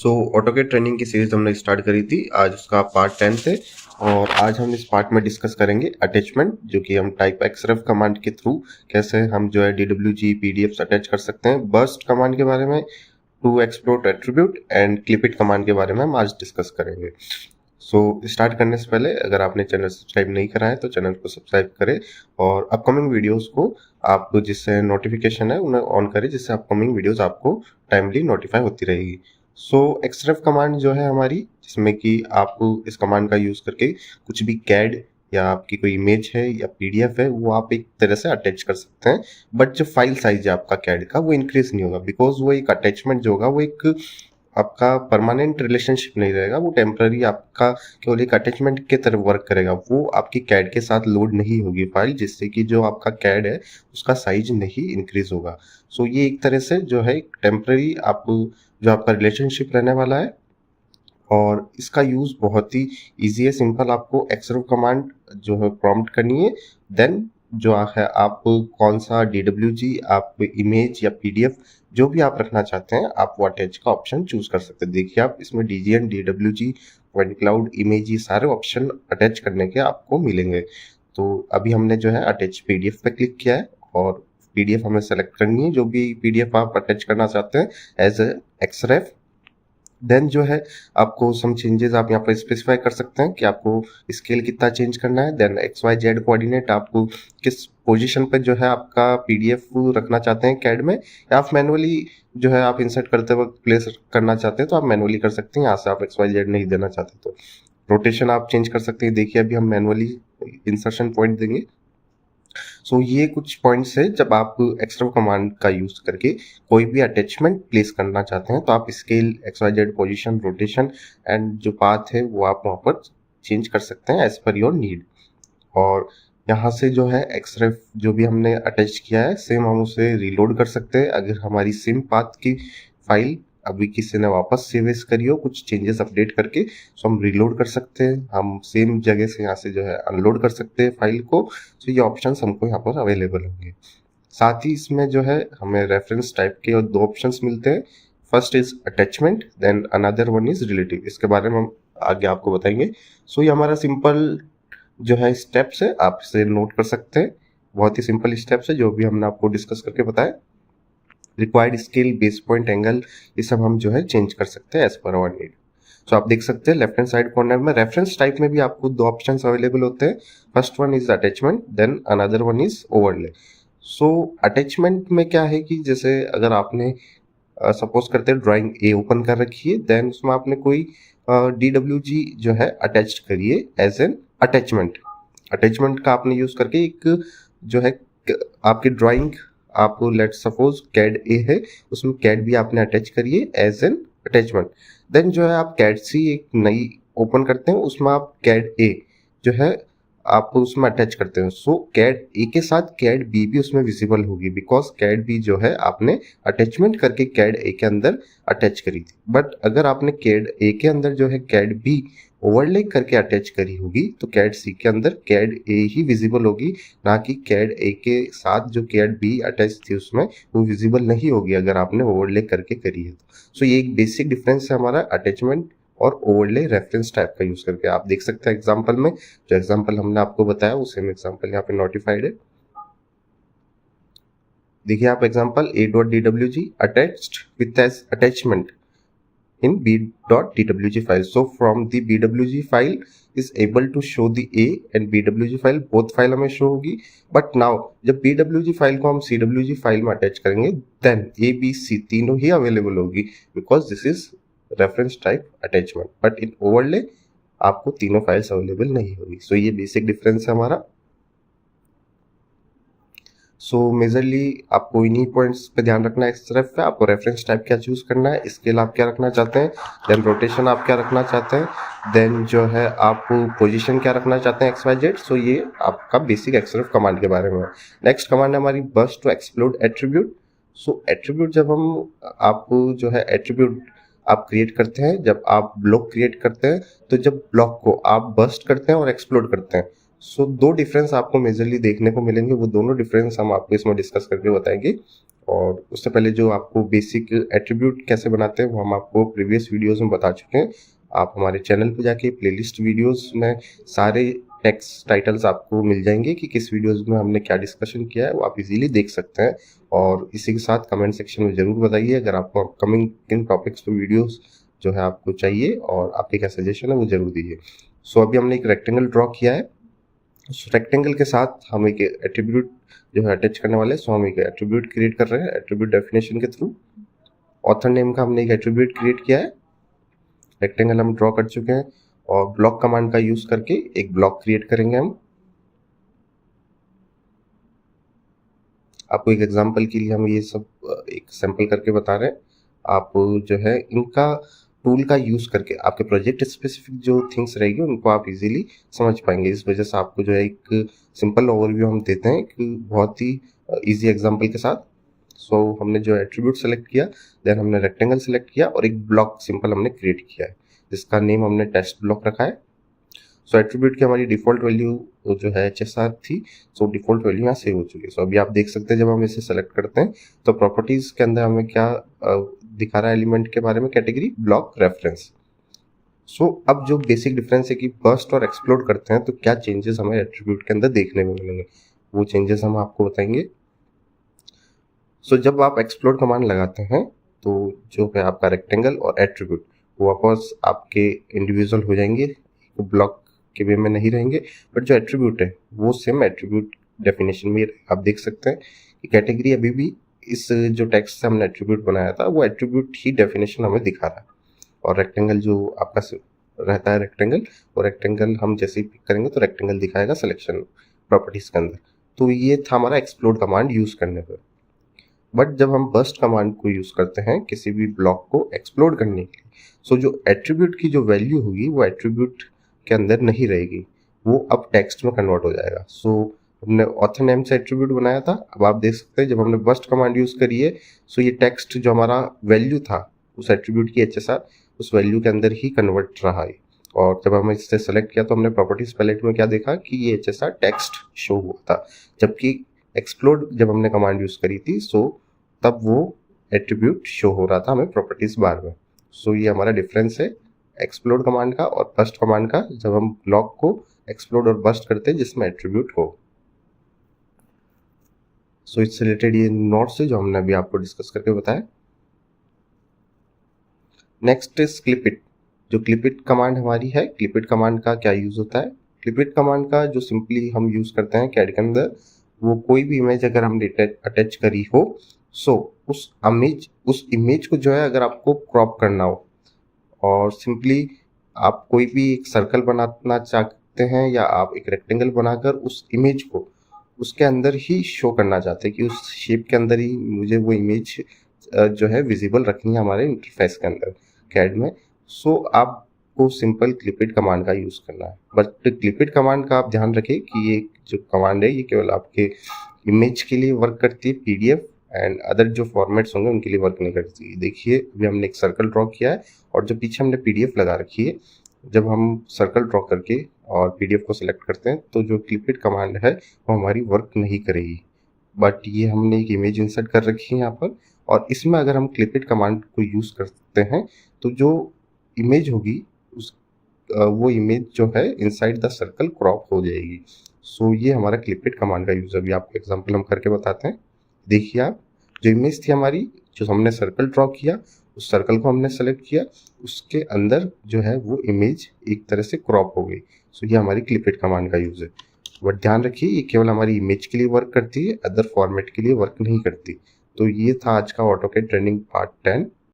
AutoCAD training की series हमने start करी थी। आज उसका पार्ट 10 थे और आज हम इस पार्ट में डिस्कस करेंगे अटैचमेंट, जो कि हम टाइप xref कमांड के थ्रू कैसे हम जो है DWG PDFs अटैच कर सकते हैं। बर्स्ट कमांड के बारे में, to explore attribute and clip it command के बारे में हम आज डिस्कस करेंगे। स्टार्ट करने से पहले अगर आपने चैनल सब्सक्राइब नहीं करा है तो चैनल को सब्सक्राइब करें और अपकमिंग वीडियोस को आप जिससे नोटिफिकेशन है उन्हें ऑन करें, जिससे अपकमिंग वीडियोस आपको टाइमली नोटिफाई होती रहेगी। xref कमांड जो है हमारी, जिसमें कि आप इस कमांड का यूज करके कुछ भी कैड या आपकी कोई इमेज है या पीडीएफ है वो आप एक तरह से अटैच कर सकते हैं। बट जो फाइल साइज है आपका कैड का वो इंक्रीज नहीं होगा, बिकॉज वो एक अटैचमेंट जो होगा वो एक आपका परमानेंट रिलेशनशिप नहीं रहेगा, वो टेम्पररी आपका केवल एक अटैचमेंट के तरफ वर्क करेगा। वो आपकी कैड के साथ लोड नहीं होगी फाइल, जिससे कि जो आपका कैड है उसका साइज नहीं इंक्रीज होगा। ये एक तरह से जो है टेम्पररी आप जो आपका रिलेशनशिप रहने वाला है और इसका यूज बहुत ही इजी है, सिंपल। आपको xref कमांड जो है प्रॉम्प्ट करनी है, देन जो है आप कौन सा DWG आप इमेज या PDF जो भी आप रखना चाहते हैं आप वो अटैच का ऑप्शन चूज कर सकते हैं। देखिए आप इसमें DGN, DWG, point cloud, image, ये सारे ऑप्शन अटैच करने के आपको मिलेंगे। तो अभी हमने जो है अटैच PDF पे क्लिक किया है और PDF हमें सेलेक्ट करनी है, जो भी PDF आप अटैच करना चाहते हैं एज xref। देन जो है आपको सम चेंजेस आप यहाँ पर स्पेसिफाई कर सकते हैं कि आपको स्केल कितना चेंज करना है। देन XYZ कोऑर्डिनेट आपको किस पोजीशन पे जो है आपका PDF रखना चाहते हैं कैड में, या आप मैनुअली जो है आप इंसर्ट करते वक्त प्लेस करना चाहते हैं तो आप मैनुअली कर सकते हैं। यहाँ से आप XYZ नहीं देना चाहते तो रोटेशन आप चेंज कर सकते हैं। देखिए अभी हम मैनुअली इंसर्शन पॉइंट देंगे। ये कुछ पॉइंट्स है जब आप xref कमांड का यूज करके कोई भी अटैचमेंट प्लेस करना चाहते हैं तो आप scale, XYZ, position, rotation and जो पाथ है वो आप वहाँ पर चेंज कर सकते हैं एज पर योर नीड। और यहाँ से जो है xref जो भी हमने अटैच किया है सेम हम उसे रीलोड कर सकते हैं। अगर हमारी सिम पाथ की फाइल अभी किसी ने वापस सेव एज करी हो कुछ चेंजेस अपडेट करके, हम रीलोड कर सकते हैं, हम सेम जगह से यहाँ से जो है अनलोड कर सकते हैं फाइल को। ये ऑप्शंस हमको यहाँ पर अवेलेबल होंगे। साथ ही इसमें जो है हमें रेफरेंस टाइप के और दो ऑप्शंस मिलते हैं। First is attachment, then another one is relative. इसके बारे में हम आगे आपको बताएंगे। ये हमारा सिंपल जो है स्टेप्स है, आप इसे नोट कर सकते हैं। बहुत ही सिंपल स्टेप्स है जो भी हमने आपको डिस्कस करके बताया। Required scale, base point, angle, ये सब हम जो है चेंज कर सकते हैं एज पर आवर नीड। आप देख सकते हैं लेफ्ट हैंड साइड कॉर्नर में रेफरेंस टाइप में भी आपको दो ऑप्शंस अवेलेबल होते हैं। First one is attachment, then another one is overlay. Attachment में क्या है कि जैसे अगर आपने सपोज करते हैं ड्राइंग ए ओपन कर रखी है, देन उसमें आपने कोई DWG जो है अटैच करिए एज एन अटैचमेंट। अटैचमेंट का आपने यूज करके एक जो है आपकी ड्राइंग, आप लेट सपोज कैड ए है, उसमें कैड भी आपने अटैच करिए एज एन अटैचमेंट। देन जो है आप कैड सी एक नई ओपन करते हैं, उसमें आप कैड ए जो है आप उसमें अटैच करते हैं। कैड ए के साथ कैड बी भी उसमें विजिबल होगी, बिकॉज कैड बी जो है आपने अटैचमेंट करके कैड ए के अंदर अटैच करी थी। बट अगर आपने कैड ए के अंदर जो है कैड बी ओवरले करके अटैच करी होगी तो कैड सी के अंदर कैड ए ही विजिबल होगी, ना कि कैड ए के साथ जो कैड बी अटैच थी उसमें वो विजिबल नहीं होगी अगर आपने ओवरले करके करी है तो। ये एक बेसिक डिफरेंस है हमारा अटैचमेंट और ओवरले रेफरेंस टाइप का यूज करके। आप देख सकते हैं एग्जांपल में, जो एग्जांपल हमने आपको बताया वो सेम एग्जांपल यहाँ पे नोटिफाइड है। देखिए आप example a.dwg attached with as attachment in b.dwg file. From the bwg file is able to show the a and bwg file, both file हमें शो होगी। बट नाउ जब bwg फाइल को हम cwg फाइल में attach करेंगे then a b c तीनों ही available होगी, because this is reference type attachment. But in overlay आपको तीनों फाइल्स अवेलेबल नहीं होगी। ये बेसिक डिफरेंस है हमारा। मेजरली आपको इन्हीं पॉइंट्स पे ध्यान रखना है। xref पे आपको रेफरेंस टाइप क्या चूज करना है, स्केल आप क्या रखना चाहते हैं, देन रोटेशन आप क्या रखना चाहते हैं, देन जो है आप पोजीशन क्या रखना चाहते हैं XYZ। ये आपका बेसिक xref कमांड के बारे में है। नेक्स्ट कमांड है हमारी burst to explode attribute. Attribute जब हम आप जो है एट्रीब्यूट आप क्रिएट करते हैं, जब आप ब्लॉक क्रिएट करते हैं तो जब ब्लॉक को आप बर्स्ट करते हैं और एक्सप्लोड करते हैं सो दो डिफरेंस आपको मेजरली देखने को मिलेंगे, वो दोनों डिफरेंस हम आपको इसमें डिस्कस करके बताएंगे। और उससे पहले जो आपको बेसिक एट्रीब्यूट कैसे बनाते हैं वो हम आपको प्रीवियस वीडियोस में बता चुके हैं। आप हमारे चैनल पर जाके प्लेलिस्ट वीडियोस में सारे टेक्स्ट टाइटल्स आपको मिल जाएंगे कि किस वीडियोस में हमने क्या डिस्कशन किया है, वो आप इजीली देख सकते हैं। और इसी के साथ कमेंट सेक्शन में ज़रूर बताइए अगर आपको अपकमिंग किन टॉपिक्स पर वीडियोस जो है आपको चाहिए, और आपके क्या सजेशन है वो जरूर दीजिए। सो अभी हमने एक रेक्टेंगल ड्रॉ किया है। रेक्टेंगल के साथ हम एक एट्रीब्यूट जो है अटैच करने वाले हैं। सो हम एक एट्रीब्यूट क्रिएट कर रहे हैं एट्रीब्यूट डेफिनेशन के थ्रू। ऑथर नेम का हमने एक एट्रीब्यूट क्रिएट किया है। रेक्टेंगल हम ड्रॉ कर चुके हैं और ब्लॉक कमांड का यूज करके एक ब्लॉक क्रिएट करेंगे हम। आपको एक एग्जांपल के लिए हम ये सब एक सैंपल करके बता रहे हैं। आप जो है इनका टूल का यूज करके आपके प्रोजेक्ट स्पेसिफिक जो थिंग्स रहेगी उनको आप इजीली समझ पाएंगे। इस वजह से आपको जो है एक सिंपल ओवरव्यू हम देते हैं कि बहुत ही इजी एग्जांपल के साथ। सो हमने जो एट्रीब्यूट सेलेक्ट किया, देन हमने रेक्टेंगल सेलेक्ट किया और एक ब्लॉक सिंपल हमने क्रिएट किया है जिसका नेम हमने टेस्ट ब्लॉक रखा है। सो एट्रीब्यूट की हमारी डिफॉल्ट वैल्यू जो है HSR थी। सो डिफॉल्ट वैल्यू यहाँ सेव हो चुकी है। सो अभी आप देख सकते हैं जब हम इसे सेलेक्ट करते हैं तो प्रॉपर्टीज के अंदर हमें क्या दिखा रहा है एलिमेंट के बारे में, कैटेगरी ब्लॉक रेफरेंस। सो अब जो बेसिक डिफरेंस है कि बर्स्ट और एक्सप्लोड करते हैं तो क्या चेंजेस हमें एट्रीब्यूट के अंदर देखने को मिलेंगे, वो चेंजेस हम आपको बताएंगे। सो जब आप एक्सप्लोड कमांड लगाते हैं तो जो है आपका रेक्टेंगल और एट्रीब्यूट वो वापस आपके इंडिविजुअल हो जाएंगे, ब्लॉक के वे में नहीं रहेंगे। बट जो एट्रीब्यूट है वो सेम एट्रीब्यूट डेफिनेशन में आप देख सकते हैं कि कैटेगरी अभी भी इस जो टेक्स्ट से हमने एट्रीब्यूट बनाया था वो एट्रीब्यूट ही डेफिनेशन हमें दिखा रहा है। और रेक्टेंगल जो आपका रहता है रेक्टेंगल, और रेक्टेंगल हम जैसे ही पिक करेंगे तो रेक्टेंगल दिखाएगा सिलेक्शन प्रॉपर्टीज के अंदर। तो ये था हमारा एक्सप्लोड कमांड यूज करने पर। बट जब हम बर्स्ट कमांड को यूज करते हैं किसी भी ब्लॉक को एक्सप्लोड करने के लिए, सो जो एट्रीब्यूट की जो वैल्यू होगी वो एट्रीब्यूट के अंदर नहीं रहेगी, वो अब टेक्स्ट में कन्वर्ट हो जाएगा। सो हमने ऑथर नेम से एट्रीब्यूट बनाया था, अब आप देख सकते हैं जब हमने बर्स्ट कमांड यूज करी है सो ये टेक्स्ट जो हमारा वैल्यू था उस एट्रीब्यूट की HSR उस वैल्यू के अंदर ही कन्वर्ट रहा है। और जब हमने इससे सेलेक्ट किया तो हमने प्रॉपर्टीज पैलेट में क्या देखा कि ये HSR टेक्स्ट शो हुआ था, जबकि एक्सप्लोड जब हमने कमांड यूज करी थी सो तब वो एट्रीब्यूट शो हो रहा था हमें प्रॉपर्टीज बार में। सो ये हमारा डिफरेंस है एक्सप्लोड कमांड का और बर्स्ट कमांड का, जब हम ब्लॉक को एक्सप्लोड और बर्स्ट करते हैं जिसमें एट्रीब्यूट हो। सो इससे रिलेटेड ये नोट्स है जो हमने अभी आपको डिस्कस करके बताया। नेक्स्ट इज क्लिपिट। जो क्लिपिट कमांड हमारी है, क्लिपिट कमांड का क्या यूज होता है? क्लिपिट कमांड का जो सिंपली हम यूज करते हैं कैड के अंदर, वो कोई भी इमेज अगर हमने अटैच करी हो सो उस इमेज को जो है अगर आपको क्रॉप करना हो और सिंपली आप कोई भी एक सर्कल बनाना चाहते हैं या आप एक रेक्टेंगल बनाकर उस इमेज को उसके अंदर ही शो करना चाहते हैं कि उस शेप के अंदर ही मुझे वो इमेज जो है विजिबल रखनी है हमारे इंटरफेस के अंदर कैड में, सो आपको सिंपल क्लिपिट कमांड का यूज करना है। बट क्लिपिट कमांड का आप ध्यान रखें कि ये जो कमांड है ये केवल आपके इमेज के लिए वर्क करती है, PDF एंड अदर जो फॉर्मेट्स होंगे उनके लिए वर्क नहीं करती। देखिए अभी हमने एक सर्कल ड्रॉ किया है और जो पीछे हमने PDF लगा रखी है, जब हम सर्कल ड्रॉ करके और PDF को सिलेक्ट करते हैं तो जो क्लिपिट कमांड है वो हमारी वर्क नहीं करेगी। बट ये हमने एक इमेज इंसर्ट कर रखी है यहाँ पर, और इसमें अगर हम क्लिपिट कमांड को यूज़ करते हैं तो जो इमेज होगी उस वो इमेज जो है इनसाइड द सर्कल क्रॉप हो जाएगी। सो ये हमारा क्लिपिट कमांड का यूज़। अभी आपको एग्जांपल हम करके बताते हैं। देखिए आप, जो इमेज थी हमारी, जो हमने सर्कल ड्रॉ किया उस सर्कल को हमने सेलेक्ट किया, उसके अंदर जो है वो इमेज एक तरह से क्रॉप हो गई। सो ये हमारी क्लिपिट कमांड का यूज़ है। बट ध्यान रखिए ये केवल हमारी इमेज के लिए वर्क करती है, अदर फॉर्मेट के लिए वर्क नहीं करती। तो ये था आज का ऑटोकैड ट्रेनिंग पार्ट 10।